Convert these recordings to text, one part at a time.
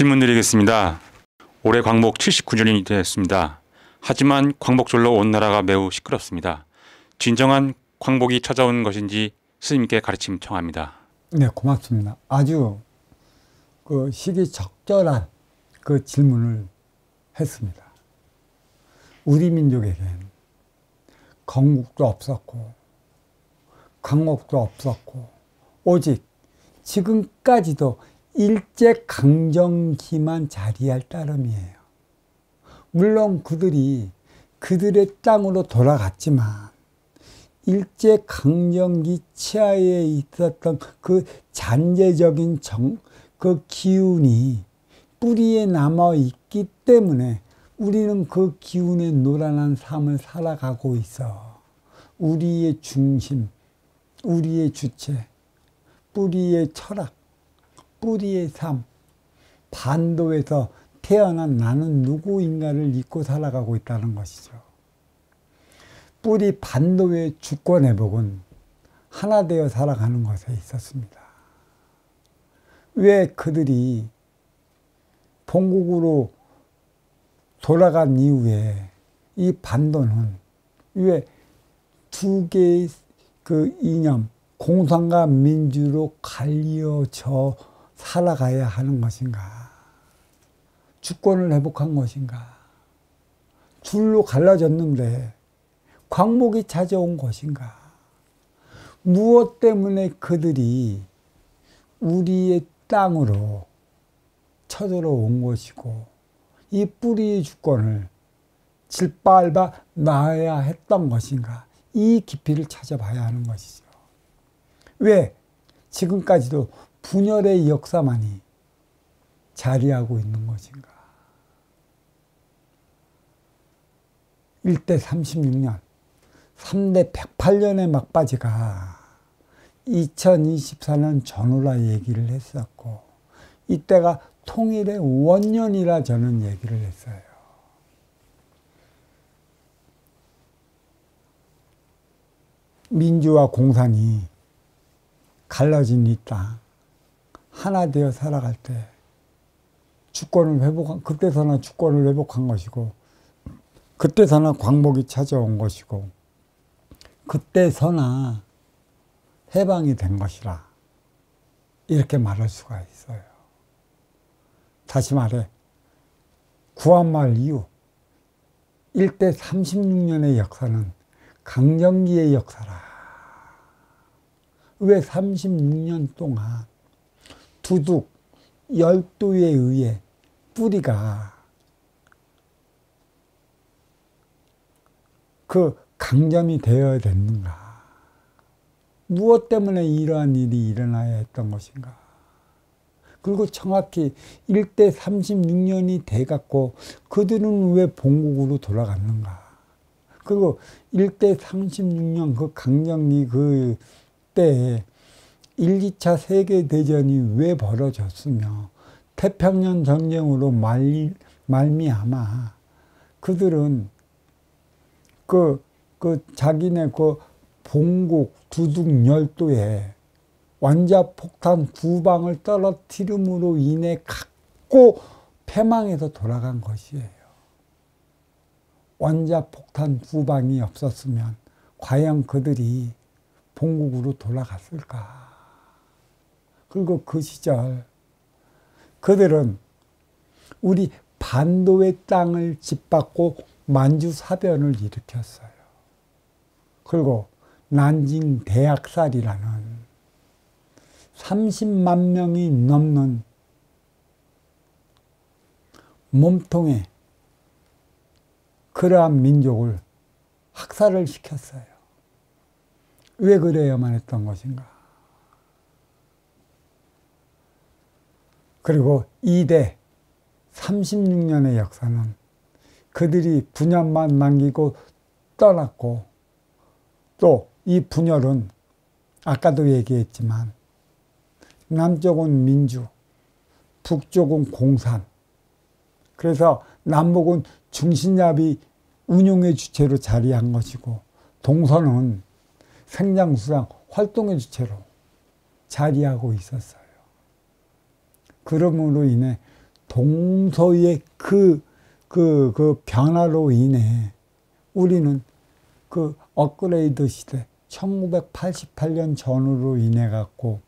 질문 드리겠습니다. 올해 광복 79주년이 되었습니다. 하지만 광복절로 온 나라가 매우 시끄럽습니다. 진정한 광복이 찾아온 것인지 스님께 가르침 청합니다. 네, 고맙습니다. 아주 시기적절한 질문을 했습니다. 우리 민족에겐 건국도 없었고 광복도 없었고 오직 지금까지도 일제강점기만 자리할 따름이에요. 물론 그들이 그들의 땅으로 돌아갔지만 일제강점기 치하에 있었던 그 잔재적인 그 기운이 뿌리에 남아있기 때문에 우리는 그 기운에 노란한 삶을 살아가고 있어. 우리의 중심, 우리의 주체, 뿌리의 철학, 뿌리의 삶, 반도에서 태어난 나는 누구인가를 잊고 살아가고 있다는 것이죠. 뿌리 반도의 주권 회복은 하나 되어 살아가는 것에 있었습니다. 왜 그들이 본국으로 돌아간 이후에 이 반도는 왜 두 개의 이념, 공산과 민주로 갈려져 살아가야 하는 것인가? 주권을 회복한 것인가? 둘로 갈라졌는데 광복이 찾아온 것인가? 무엇 때문에 그들이 우리의 땅으로 쳐들어온 것이고 이 뿌리의 주권을 짓밟아 놔야 했던 것인가? 이 깊이를 찾아봐야 하는 것이죠. 왜 지금까지도 분열의 역사만이 자리하고 있는 것인가? 1대 36년, 3대 108년의 막바지가 2024년 전후라 얘기를 했었고 이때가 통일의 원년이라 저는 얘기를 했어요. 민주와 공산이 갈라진 이 땅 하나 되어 살아갈 때 주권을 회복한, 그때서나 주권을 회복한 것이고 그때서나 광복이 찾아온 것이고 그때서나 해방이 된 것이라 이렇게 말할 수가 있어요. 다시 말해 구한말 이후 1대 36년의 역사는 강점기의 역사라. 왜 36년 동안 두둑 12에 의해 뿌리가 강점이 되어야 됐는가? 무엇 때문에 이러한 일이 일어나야 했던 것인가? 그리고 정확히 1대 36년이 돼갖고 그들은 왜 본국으로 돌아갔는가? 그리고 1대 36년 그 강점기 그때에 1, 2차 세계대전이 왜 벌어졌으며 태평양 전쟁으로 말미암아 그들은 자기네 본국 두둑 12에 원자폭탄 2방을 떨어뜨림으로 인해 갖고 패망해서 돌아간 것이에요. 원자폭탄 2방이 없었으면 과연 그들이 본국으로 돌아갔을까? 그리고 그 시절 그들은 우리 반도의 땅을 짓밟고 만주사변을 일으켰어요. 그리고 난징 대학살이라는 30만 명이 넘는 몸통에 그러한 민족을 학살을 시켰어요. 왜 그래야만 했던 것인가? 그리고 2대 36년의 역사는 그들이 분열만 남기고 떠났고 또 이 분열은 아까도 얘기했지만 남쪽은 민주, 북쪽은 공산. 그래서 남북은 중신잡이 운용의 주체로 자리한 것이고 동서는 생장수장 활동의 주체로 자리하고 있었어요. 그러므로 인해 동서의 그 변화로 인해 우리는 그 업그레이드 시대 1988년 전후로 인해 갖고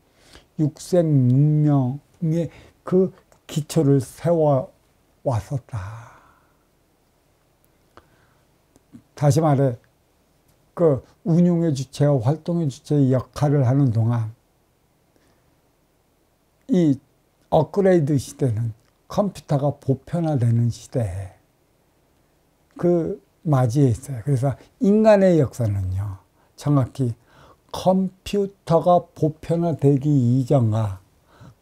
육색 문명의 그 기초를 세워 왔었다. 다시 말해 그 운용의 주체와 활동의 주체의 역할을 하는 동안 이 업그레이드 시대는 컴퓨터가 보편화되는 시대에 그 맞이했어요. 그래서 인간의 역사는요, 정확히 컴퓨터가 보편화되기 이전과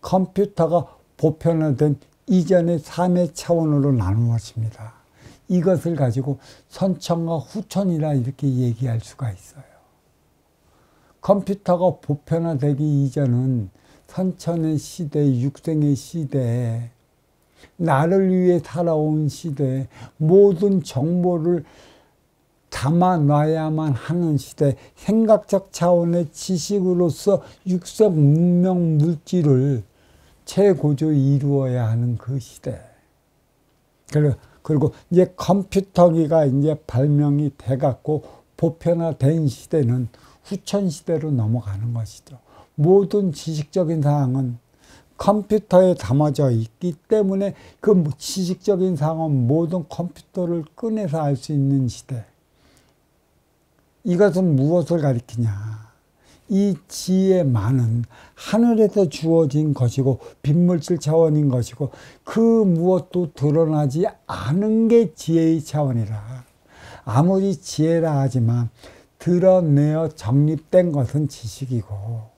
컴퓨터가 보편화된 이전의 삶의 차원으로 나누어집니다. 이것을 가지고 선천과 후천이라 이렇게 얘기할 수가 있어요. 컴퓨터가 보편화되기 이전은 선천의 시대, 육생의 시대에 나를 위해 살아온 시대에 모든 정보를 담아놔야만 하는 시대, 생각적 차원의 지식으로서 육색 문명 물질을 최고조 이루어야 하는 그 시대. 그리고 이제 컴퓨터기가 이제 발명이 돼갖고 보편화된 시대는 후천 시대로 넘어가는 것이죠. 모든 지식적인 사항은 컴퓨터에 담아져 있기 때문에 그 지식적인 사항은 모든 컴퓨터를 꺼내서 알 수 있는 시대. 이것은 무엇을 가리키냐? 이 지혜만은 하늘에서 주어진 것이고 빗물질 차원인 것이고 그 무엇도 드러나지 않은 게 지혜의 차원이라. 아무리 지혜라 하지만 드러내어 정립된 것은 지식이고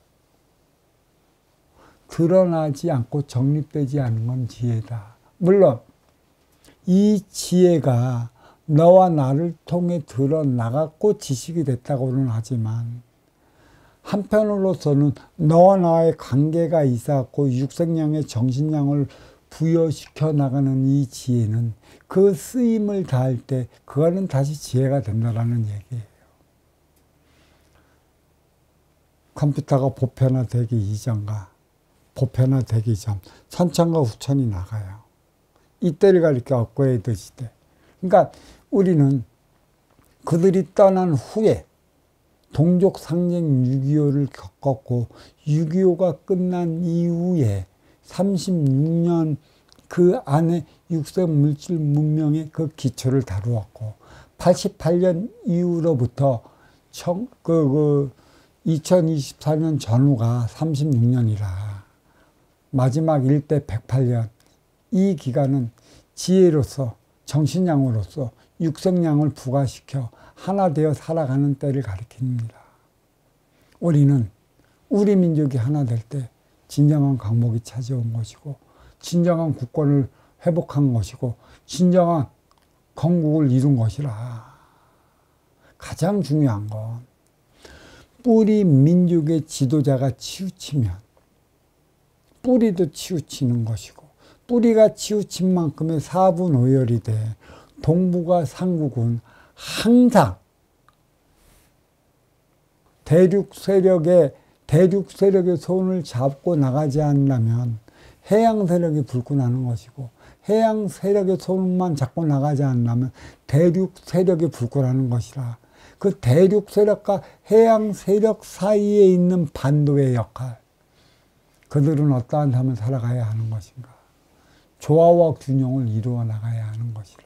드러나지 않고 정립되지 않은 건 지혜다. 물론 이 지혜가 너와 나를 통해 드러나갔고 지식이 됐다고는 하지만 한편으로서는 너와 나의 관계가 있어갖고 육색량의 정신량을 부여시켜 나가는 이 지혜는 그 쓰임을 다할 때 그거는 다시 지혜가 된다라는 얘기예요. 컴퓨터가 보편화되기 이전과 보편화되기 전 선천과 후천이 나가요. 이때를 가리켜 업그레이드 시대. 그러니까 우리는 그들이 떠난 후에 동족 상쟁 6.25를 겪었고 6.25가 끝난 이후에 36년 그 안에 육색 물질 문명의 그 기초를 다루었고 88년 이후로부터 2024년 전후가 36년이라 마지막 1대 108년 이 기간은 지혜로서 정신량으로서 육색량을 부과시켜 하나 되어 살아가는 때를 가리킵니다. 우리는 우리 민족이 하나 될 때 진정한 강복이 찾아온 것이고 진정한 국권을 회복한 것이고 진정한 건국을 이룬 것이라. 가장 중요한 건 뿌리 민족의 지도자가 치우치면 뿌리도 치우치는 것이고 뿌리가 치우친 만큼의 사분오열이 돼 동북아 삼국은 항상 대륙 세력의 손을 잡고 나가지 않으면 해양 세력이 불고 나는 것이고 해양 세력의 손만 잡고 나가지 않으면 대륙 세력이 불고 나는 것이라. 그 대륙 세력과 해양 세력 사이에 있는 반도의 역할, 그들은 어떠한 삶을 살아가야 하는 것인가? 조화와 균형을 이루어 나가야 하는 것이라.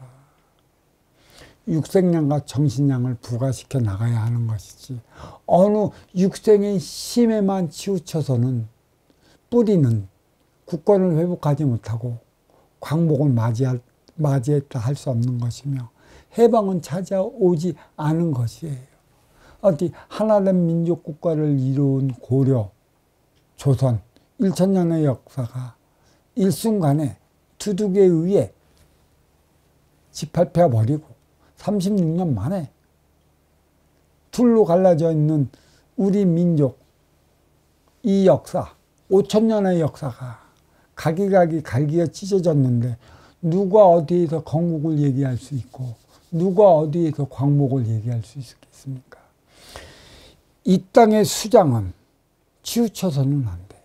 육색량과 정신량을 부과시켜 나가야 하는 것이지 어느 육생의 힘에만 치우쳐서는 뿌리는 국권을 회복하지 못하고 광복을 맞이했다 할 수 없는 것이며 해방은 찾아오지 않은 것이에요. 어디 하나된 민족 국가를 이룬 고려, 조선 1000년의 역사가 일순간에 투둑에 의해 짓밟혀 버리고 36년 만에 둘로 갈라져 있는 우리 민족 이 역사 5000년의 역사가 가기가기 갈기가 찢어졌는데 누가 어디에서 건국을 얘기할 수 있고 누가 어디에서 광복을 얘기할 수 있겠습니까? 이 땅의 수장은 치우쳐서는 안 돼요.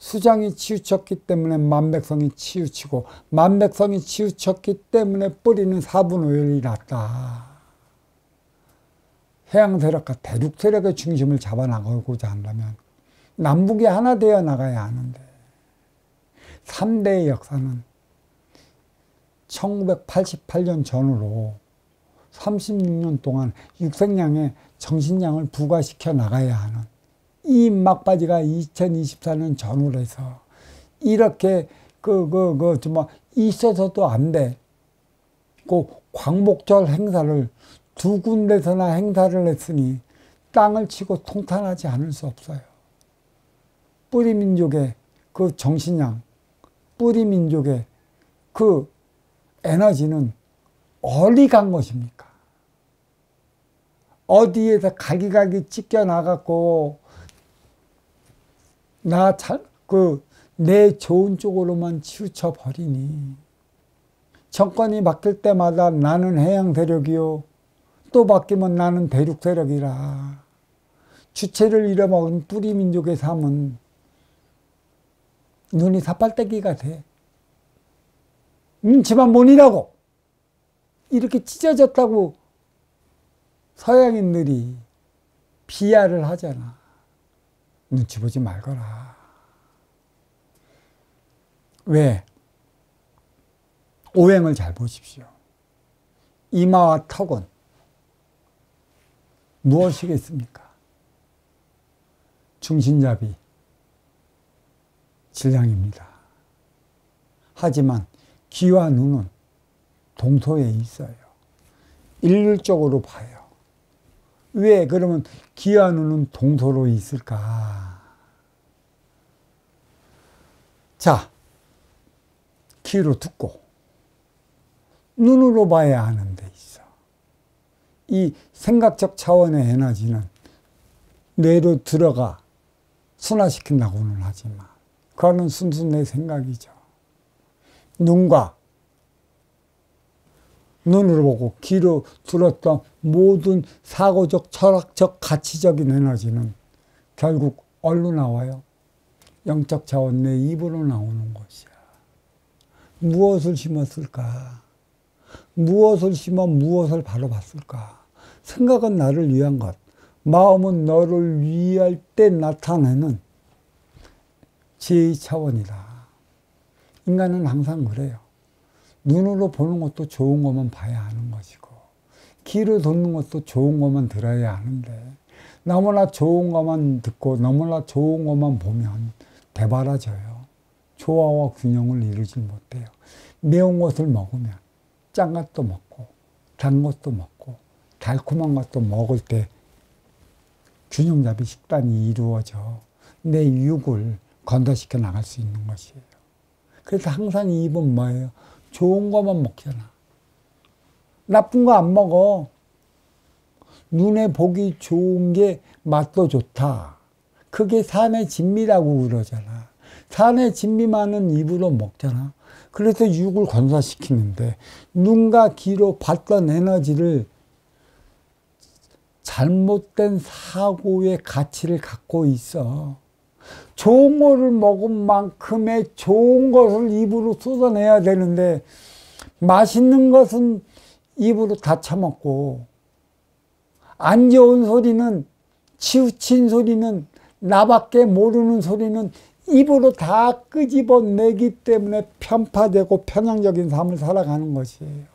수장이 치우쳤기 때문에 만백성이 치우치고 만백성이 치우쳤기 때문에 뿌리는 4분 5일이 났다. 해양 세력과 대륙 세력의 중심을 잡아나가고자 한다면 남북이 하나 되어 나가야 하는데 3대의 역사는 1988년 전후로 36년 동안 육색량의 정신량을 부과시켜 나가야 하는 이 막바지가 2024년 전후로 해서 이렇게 있어서도 안 돼. 그 광복절 행사를 2군데서나 행사를 했으니 땅을 치고 통탄하지 않을 수 없어요. 뿌리민족의 그 정신량, 뿌리민족의 그 에너지는 어디 간 것입니까? 어디에서 갈기갈기 찢겨나갔고 내 좋은 쪽으로만 치우쳐 버리니 정권이 바뀔 때마다 나는 해양 세력이요 또 바뀌면 나는 대륙 세력이라 주체를 잃어먹은 뿌리민족의 삶은 눈이 사팔대기가 돼. 눈치만 보니라고 이렇게 찢어졌다고 서양인들이 비하를 하잖아. 눈치 보지 말거라. 왜? 오행을 잘 보십시오. 이마와 턱은 무엇이겠습니까? 중신잡이, 질량입니다. 하지만 귀와 눈은 동서에 있어요. 일률적으로 봐요. 왜 그러면 귀와 눈은 동서로 있을까? 자, 귀로 듣고 눈으로 봐야 하는 데 있어. 이 생각적 차원의 에너지는 뇌로 들어가 순화시킨다고는 하지만 그거는 순수 내 생각이죠. 눈과 눈으로 보고 귀로 들었던 모든 사고적, 철학적, 가치적인 에너지는 결국 어디로 나와요? 영적 차원 내 입으로 나오는 것이야. 무엇을 심었을까? 무엇을 심어 무엇을 바로 봤을까? 생각은 나를 위한 것, 마음은 너를 위할 때 나타내는 제2차원이다. 인간은 항상 그래요. 눈으로 보는 것도 좋은 것만 봐야 하는 것이고 귀로 듣는 것도 좋은 것만 들어야 하는데 너무나 좋은 것만 듣고 너무나 좋은 것만 보면 대바라져요. 조화와 균형을 이루지 못해요. 매운 것을 먹으면 짠 것도 먹고 단 것도 먹고 달콤한 것도 먹을 때 균형잡이 식단이 이루어져 내 육을 건강시켜 나갈 수 있는 것이에요. 그래서 항상 이 입은 뭐예요? 좋은 것만 먹잖아. 나쁜 거 안 먹어. 눈에 보기 좋은 게 맛도 좋다. 그게 산의 진미라고 그러잖아. 산의 진미만은 입으로 먹잖아. 그래서 육을 건사시키는데 눈과 귀로 봤던 에너지를 잘못된 사고의 가치를 갖고 있어. 좋은 거를 먹은 만큼의 좋은 것을 입으로 쏟아내야 되는데 맛있는 것은 입으로 다 처먹고 안 좋은 소리는 치우친 소리는 나밖에 모르는 소리는 입으로 다 끄집어내기 때문에 편파되고 편향적인 삶을 살아가는 것이에요.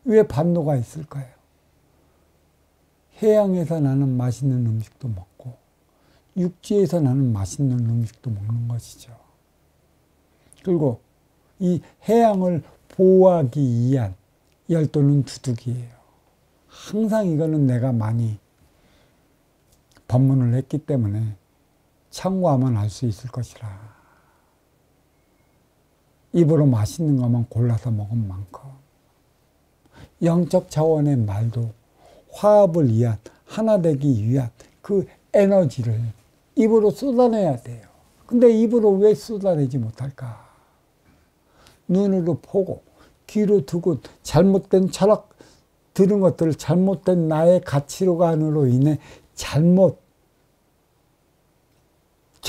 왜 반도가 있을까요? 해양에서 나는 맛있는 음식도 먹고 육지에서 나는 맛있는 음식도 먹는 것이죠. 그리고 이 해양을 보호하기 위한 열도는 두둑이에요. 항상 이거는 내가 많이 법문을 했기 때문에 참고하면 알 수 있을 것이라. 입으로 맛있는 것만 골라서 먹은 만큼 영적 차원의 말도 화합을 위한, 하나 되기 위한 그 에너지를 입으로 쏟아내야 돼요. 근데 입으로 왜 쏟아내지 못할까? 눈으로 보고 귀로 듣고 잘못된 철학 들은 것들을 잘못된 나의 가치관으로 인해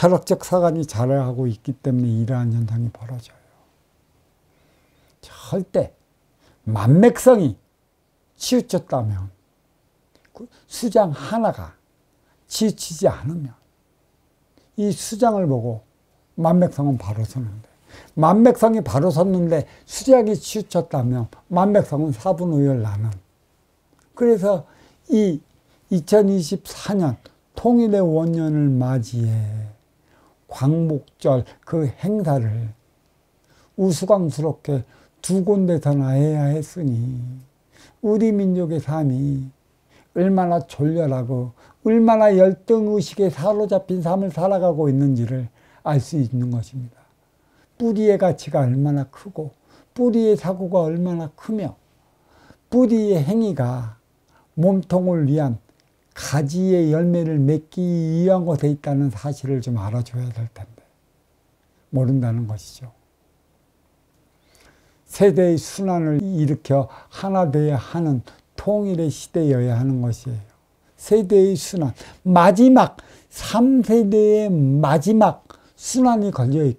철학적 사관이 자라하고 있기 때문에 이러한 현상이 벌어져요. 절대 만맥성이 치우쳤다면, 그 수장 하나가 치우치지 않으면 이 수장을 보고 만맥성은 바로 서는데, 만맥성이 바로 섰는데 수장이 치우쳤다면 만맥성은 사분오열나는. 그래서 이 2024년 통일의 원년을 맞이해 광복절 그 행사를 우스꽝스럽게 두 군데서나 해야 했으니 우리 민족의 삶이 얼마나 졸렬하고 얼마나 열등의식에 사로잡힌 삶을 살아가고 있는지를 알 수 있는 것입니다. 뿌리의 가치가 얼마나 크고 뿌리의 사고가 얼마나 크며 뿌리의 행위가 몸통을 위한 가지의 열매를 맺기 위한 것에 있다는 사실을 좀 알아줘야 될 텐데 모른다는 것이죠. 세대의 순환을 일으켜 하나 되어야 하는 통일의 시대여야 하는 것이에요. 세대의 순환, 마지막 3세대의 마지막 순환이 걸려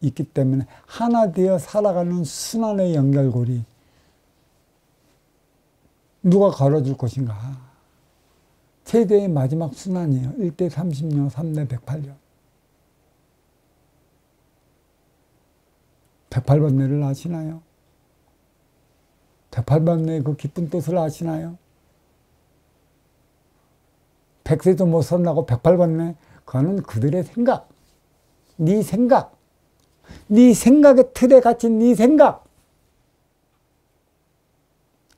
있기 때문에 하나 되어 살아가는 순환의 연결고리 누가 걸어줄 것인가. 세대의 마지막 순환이에요. 1대 30년, 3대 108년. 108번뇌를 아시나요? 108번뇌의 그 깊은 뜻을 아시나요? 100세도 못 산다고 108번뇌? 그거는 그들의 생각. 네 생각. 네 생각의 틀에 갇힌 네 생각.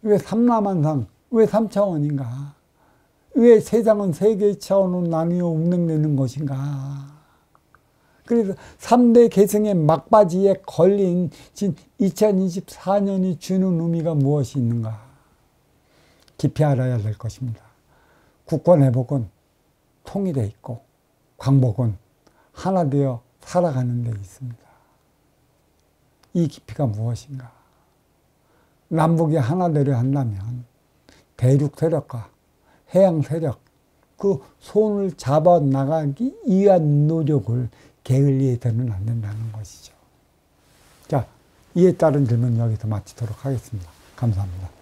왜 삼라만상, 왜 3차원인가? 왜 세상은 세 개의 차원으로 나뉘어 운행되는 것인가? 그래서 3대 계승의 막바지에 걸린 2024년이 주는 의미가 무엇이 있는가? 깊이 알아야 될 것입니다. 국권 회복은 통일에 있고 광복은 하나 되어 살아가는 데 있습니다. 이 깊이가 무엇인가? 남북이 하나 되려 한다면 대륙 세력과 해양 세력 그 손을 잡아 나가기 위한 노력을 게을리해서는 안 된다는 것이죠. 자, 이에 따른 질문 여기서 마치도록 하겠습니다. 감사합니다.